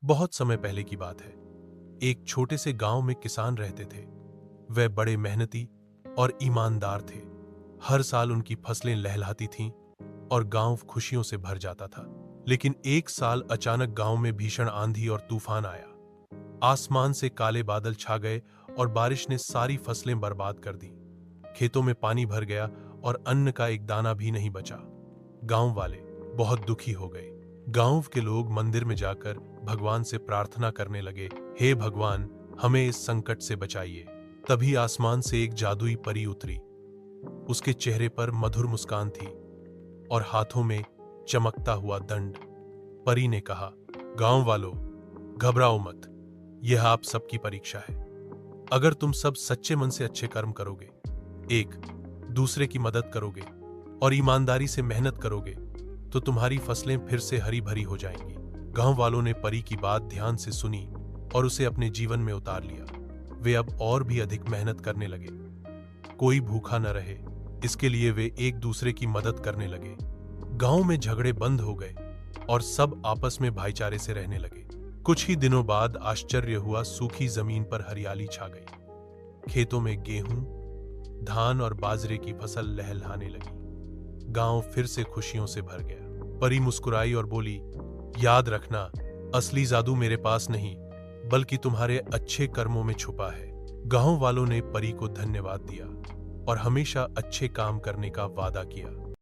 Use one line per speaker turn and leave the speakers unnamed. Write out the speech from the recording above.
बहुत समय पहले की बात है। एक छोटे से गांव में किसान रहते थे। वे बड़े मेहनती और ईमानदार थे। हर साल उनकी फसलें लहलहाती थीं और गांव खुशियों से भर जाता था। लेकिन एक साल अचानक गांव में भीषण आंधी और तूफान आया। आसमान से काले बादल छा गए और बारिश ने सारी फसलें बर्बाद कर दी। खेतों में पानी भर गया और अन्न का एक दाना भी नहीं बचा। गांव वाले बहुत दुखी हो गए। गांव के लोग मंदिर में जाकर भगवान से प्रार्थना करने लगे, हे भगवान, हमें इस संकट से बचाइए। तभी आसमान से एक जादुई परी उतरी। उसके चेहरे पर मधुर मुस्कान थी और हाथों में चमकता हुआ दंड। परी ने कहा, गांव वालों, घबराओ मत, यह आप सबकी परीक्षा है। अगर तुम सब सच्चे मन से अच्छे कर्म करोगे, एक दूसरे की मदद करोगे और ईमानदारी से मेहनत करोगे, तो तुम्हारी फसलें फिर से हरी भरी हो जाएंगी। गांव वालों ने परी की बात ध्यान से सुनी और उसे अपने जीवन में उतार लिया। वे अब और भी अधिक मेहनत करने लगे। कोई भूखा न रहे, इसके लिए वे एक दूसरे की मदद करने लगे। गांव में झगड़े बंद हो गए और सब आपस में भाईचारे से रहने लगे। कुछ ही दिनों बाद आश्चर्य हुआ, सूखी जमीन पर हरियाली छा गई। खेतों में गेहूं, धान और बाजरे की फसल लहलहाने लगी। गांव फिर से खुशियों से भर गया। परी मुस्कुराई और बोली, याद रखना, असली जादू मेरे पास नहीं, बल्कि तुम्हारे अच्छे कर्मों में छुपा है। गांव वालों ने परी को धन्यवाद दिया और हमेशा अच्छे काम करने का वादा किया।